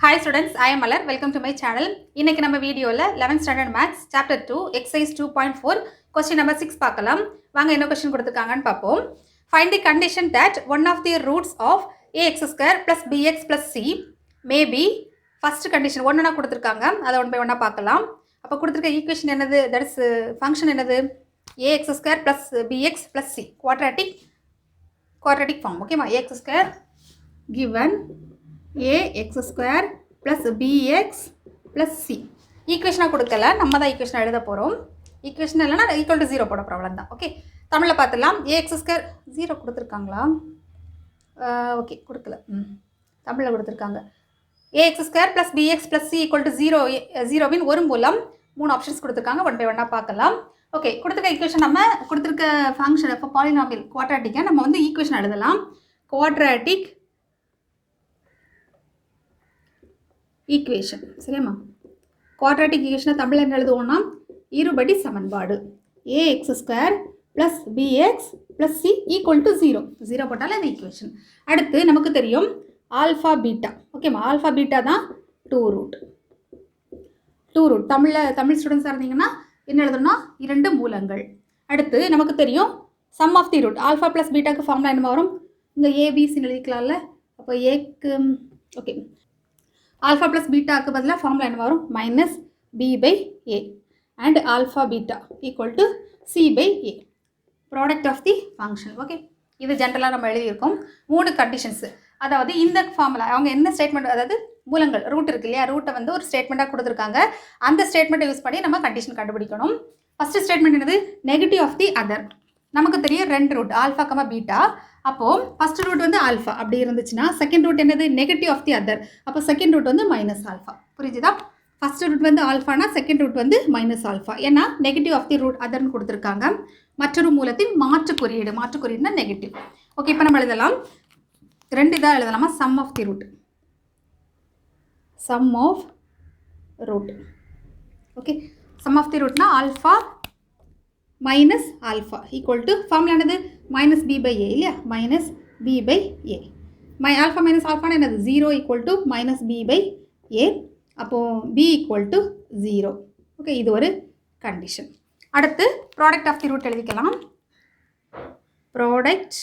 Hi students, I am Malar. Welcome to my channel. இன்னைக்கு நம்ம வீடியோல 11th standard maths chapter 2 exercise 2.4 question number 6 பார்க்கலாம். வாங்க என்ன question கொடுத்திருக்காங்கன்னு பாப்போம். Find the condition that one of the roots of ax square plus bx plus c may be first condition ஒண்ணா கொடுத்திருக்காங்க. அத ஒன் பை ஒண்ணா பார்க்கலாம். அப்ப கொடுத்திருக்க ஈக்குவேஷன் என்னது? that is function என்னது? ax square plus bx plus c quadratic form. ஓகேமா? ax square given ax square plus bx plus c ஈக்குவேஷனாக கொடுக்கல, நம்ம தான் ஈக்குவேஷன் எழுத போகிறோம். ஈக்குவேஷன் இல்லைனா ஈக்குவல் டு 0 போட போகிறோம், அவ்வளோதான். ஓகே, தமிழில் பார்த்துலாம். ax square 0 கொடுத்துருக்காங்களா? ஓகே, கொடுக்கல. தமிழில் கொடுத்துருக்காங்க. ax square plus bx plus c equal to 0 0வின் ஒரு மூலம் 3 ஆப்ஷன்ஸ் கொடுத்துருக்காங்க. ஒன் பை ஒன்னாக பார்க்கலாம். ஓகே, கொடுத்துருக்க ஈக்குவேஷன் நம்ம கொடுத்துருக்க ஃபங்க்ஷன் இப்போ பாலினாமியல் குவாட்ராட்டிக்கை நம்ம வந்து ஈக்குவேஷன் எழுதலாம். குவாட்ராட்டிக் ஈக்குவேஷன் சரியாம்மா? குவாட்ராட்டிக் ஈக்குவேஷனை தமிழில் என்ன எழுதுவோம்னா இருபடி சமன்பாடு. ax square plus bx plus c equal to 0 போட்டாலும் இந்த ஈக்குவேஷன். அடுத்து நமக்கு தெரியும் ஆல்ஃபா பீட்டா. ஓகேம்மா, ஆல்ஃபா பீட்டா தான் டூ ரூட். தமிழ் ஸ்டூடெண்ட்ஸாக இருந்தீங்கன்னா என்ன எழுதணும்னா இரண்டு மூலங்கள். அடுத்து நமக்கு தெரியும் sum of the root. Alpha plus பீட்டாக்கு ஃபார்முலா என்ன வரும்? இங்கே ஏபிசின்னு எழுதிக்கலாம்ல. அப்போ ஏக்கு ஓகே, ஆல்ஃபா ப்ளஸ் பீட்டாவுக்கு பதிலாக ஃபார்முலா என்ன வரும்? Minus B by A and alpha beta equal to C by A, product of the function. Okay, இது ஜென்ரலாக நம்ம எழுதியிருக்கோம். 3 கண்டிஷன்ஸு. அதாவது இந்த ஃபார்முலா அவங்க என்ன ஸ்டேட்மெண்ட், அதாவது மூலங்கள் ரூட் இருக்கு இல்லையா, ரூட்டை வந்து ஒரு ஸ்டேட்மெண்ட்டாக கொடுத்துருக்காங்க. அந்த ஸ்டேட்மெண்ட்டை யூஸ் பண்ணி நம்ம கண்டிஷன் கண்டுபிடிக்கணும். ஃபஸ்ட்டு ஸ்டேட்மெண்ட் என்னது? Negative of the other. நமக்கு தெரியும் 2 ரூட் ஆல்ஃபா கமா பீட்டா. அப்போது ஃபஸ்ட் ரூட் வந்து ஆல்ஃபா அப்படி இருந்துச்சுன்னா செகண்ட் ரூட் என்னது? Negative of the other. அப்போ செகண்ட் ரூட் வந்து மைனஸ் ஆல்ஃபா. புரிஞ்சுதா? ஃபஸ்ட் ரூட் வந்து ஆல்ஃபானா செகண்ட் ரூட் வந்து மைனஸ் ஆல்ஃபா. ஏன்னா நெகட்டிவ் ஆஃப் தி ரூட் அதர்னு கொடுத்துருக்காங்க. மற்றொரு மூலத்தின் மாற்று குறியீடுனா நெகட்டிவ். ஓகே, இப்போ நம்ம எழுதலாம். 2 இதாக எழுதலாமா? Sum of the root. Okay, sum of the ரூட்னா alpha minus alpha equal to formula என்னது? மைனஸ் பி பை ஏ இல்லையா? Minus B by a. Alpha minus ஆல்ஃபானா என்னது? 0 equal to minus B by a. அப்போது பி ஈக்குவல் டு 0. ஓகே, இது ஒரு condition. அடுத்து product of the root எழுதிக்கலாம். Product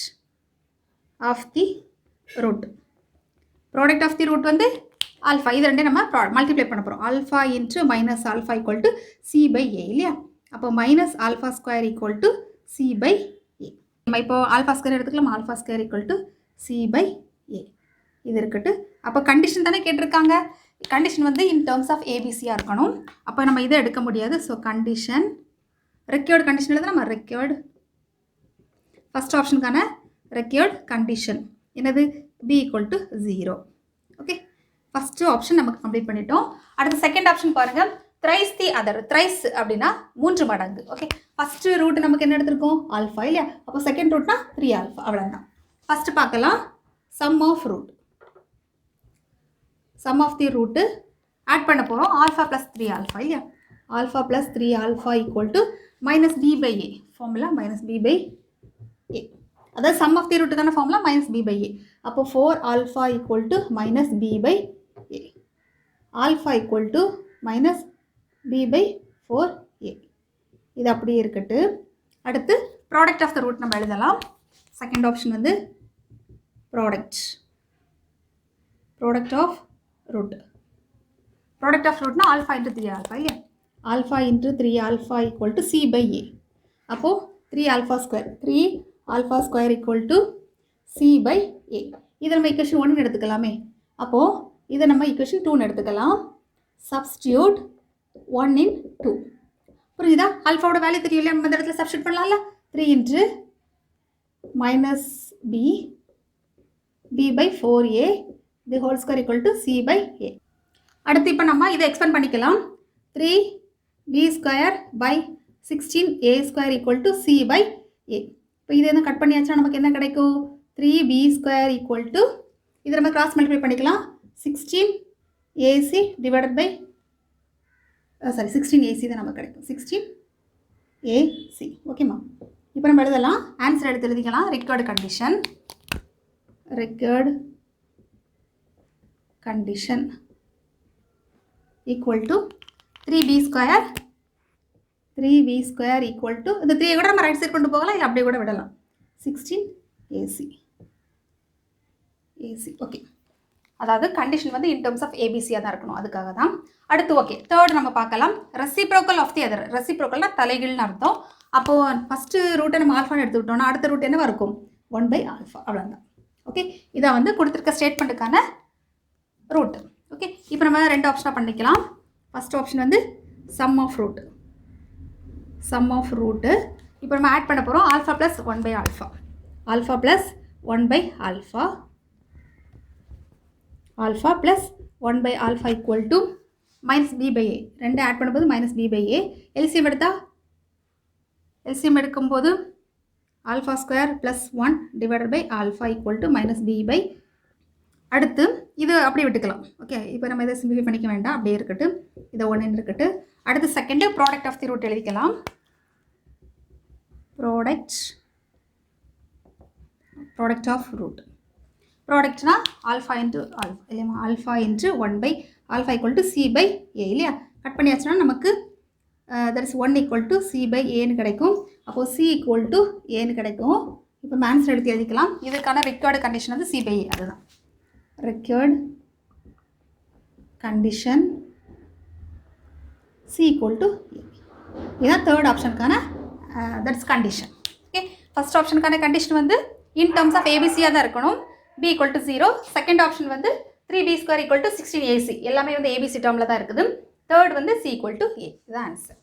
of the root வந்து ஆல்ஃபா. இது ரெண்டே நம்ம மல்டிப்ளை பண்ண போகிறோம். Alpha into minus alpha equal to C by a இல்லையா? அப்போ minus alpha square equal to C by a. நம்ம இப்போ ஆல்ஃபா ஸ்கொயர் எடுத்துக்கலாம். Alpha square equal to C by a. இது இருக்கட்டு. அப்போ கண்டிஷன் தானே கேட்டிருக்காங்க. கண்டிஷன் வந்து இன் டேர்ம்ஸ் ஆஃப் ஏபிசியாக இருக்கணும். அப்போ நம்ம இதை எடுக்க முடியாது. ஸோ கண்டிஷன் ரெக்யர்டு கண்டிஷன் எழுத நம்ம ரெக்யர்டு ஃபஸ்ட் ஆப்ஷனுக்கான ரெக்யர்டு கண்டிஷன் என்னது? B equal to 0. Okay, first option நமக்கு கம்ப்ளீட் பண்ணிட்டோம். அடுத்த செகண்ட் ஆப்ஷன் பாருங்கள். Thrice the other. த்ரைஸ் அப்படின்னா 3 மடங்கு. ஓகே, ஃபஸ்ட்டு ரூட் நமக்கு என்ன எடுத்திருக்கோம்? ஆல்ஃபா இல்லையா? அப்போ செகண்ட் ரூட்னா 3 ஆல்ஃபா. அவ்வளோதான். ஃபஸ்ட்டு பார்க்கலாம் sum of the root add பண்ண போகிறோம். ஆல்ஃபா ப்ளஸ் 3 ஆல்ஃபா இல்லையா? Alpha plus 3 alpha equal to minus B by a. Formula minus B by a. அதாவது சம் ஆஃப் தி ரூட்டுக்கான formula minus B by a. அப்போ 4 alpha equal to minus B by a. Alpha equal to minus B by 4a. இது அப்படியே இருக்கட்டு. அடுத்து product of the root நம்ம எழுதலாம். Second option வந்து ப்ராடக்ட் ஆஃப் ரூட்னா ஆல்ஃபா இன்ட்டு 3 ஆல்ஃபா இல்லையா? Alpha into 3 alpha equal to C by a. அப்போது 3 alpha square equal to C by a. இதை நம்ம ஈக்குவேஷன் 1 எடுத்துக்கலாமே. அப்போது இதை நம்ம ஈக்குவேஷன் 2 எடுத்துக்கலாம். Substitute 1 in 2. புரியுதா? ஆல்ஃபாவோட வேல்யூ தெரியும் இல்லையா? நம்ம இந்த இடத்துல சப்ஸ்டியூட் பண்ணலாம்ல. 3 into minus B by 4a the whole square equal to C by a. அடுத்து இப்போ நம்ம இதை எக்ஸ்பெண்ட் பண்ணிக்கலாம். 3b square by 16a square equal to C by a. இப்போ இதை என்ன கட் பண்ணியாச்சுன்னா நமக்கு என்ன கிடைக்கும்? 3b ஸ்கொயர் ஈக்குவல் டு இதை நம்ம கிராஸ் மல்டிப்ளை பண்ணிக்கலாம். 16ac டிவைடட் பை 16ac தான் நமக்கு கிடைக்கும். 16ac. ஓகேம்மா, இப்போ நம்ம எழுதலாம். ஆன்சர் எழுதிக்கலாம். Required condition equal to 3b square 3b square equal to இந்த 3 கூட நம்ம ரைட் சைட் கொண்டு போகலாம், இல்லை அப்படியே கூட விடலாம். 16ac okay. அதாவது கண்டிஷன் வந்து இன் டர்ம்ஸ் ஆஃப் ஏபிசியாக தான் இருக்கணும், அதுக்காக தான். அடுத்து ஓகே, தேர்ட் நம்ம பார்க்கலாம். Reciprocal of the other. ரெசிப்ரோக்கல்னா தலைகீழ்னு அர்த்தம். அப்போது ஃபஸ்ட்டு ரூட்டை நம்ம ஆல்ஃபான்னு எடுத்துக்கிட்டோம்னா அடுத்த ரூட் என்னவா இருக்கும்? 1/α, அவ்வளோதான். ஓகே, இதை வந்து கொடுத்துருக்க ஸ்டேட்மெண்ட்டுக்கான ரூட். ஓகே, இப்போ நம்ம 2 ஆப்ஷனாக பண்ணிக்கலாம். ஃபஸ்ட் ஆப்ஷன் வந்து சம் ஆஃப் ரூட்டு. இப்போ நம்ம ஆட் பண்ண போகிறோம் alpha plus 1/α. Alpha plus 1/α. Alpha plus 1/α equal to -b/a. 2 add பண்ணும்போது -b/a. எல்சிஎம் எடுக்கும்போது alpha square plus 1 divided by alpha equal to -b/. அடுத்து இது அப்படியே விட்டுக்கலாம். ஓகே, இப்போ நம்ம இதை சிம்பிளிஃபை பண்ணிக்க வேண்டாம், அப்படியே இருக்கட்டும். இதை 1 இருக்கட்டு. அடுத்து second product of the root எழுதிக்கலாம். Product of root. ப்ராடக்ட்னா ஆல்ஃபா இன்ட்டு ஆல்ஃபா இல்லையா? Alpha into 1/α equal to c/a இல்லையா? கட் பண்ணியாச்சுன்னா நமக்கு தட் இஸ் 1 ஈக்குவல் டு c/aன்னு கிடைக்கும். அப்போது c ஈக்குவல் டு aன்னு கிடைக்கும். இப்போ ஆன்சர் எடுத்து எழுதிக்கலாம். இதுக்கான ரிக்வயர்டு கண்டிஷன் வந்து c/a. அதுதான் required condition, c equal to a. இதுதான் தேர்ட் ஆப்ஷனுக்கான தட்ஸ் கண்டிஷன். ஓகே, ஃபஸ்ட் ஆப்ஷனுக்கான கண்டிஷன் வந்து இன் டர்ம்ஸ் ஆஃப் ஏபிசியாக தான் இருக்கணும். b equal to 0. Second option வந்து 3b square equal to 16ac. எல்லாமே வந்து ஏபிசி டேர்மில் தான் இருக்குது. தேர்ட் வந்து c ஈக்குவல் டு a. இதுதான் ஆன்சர்.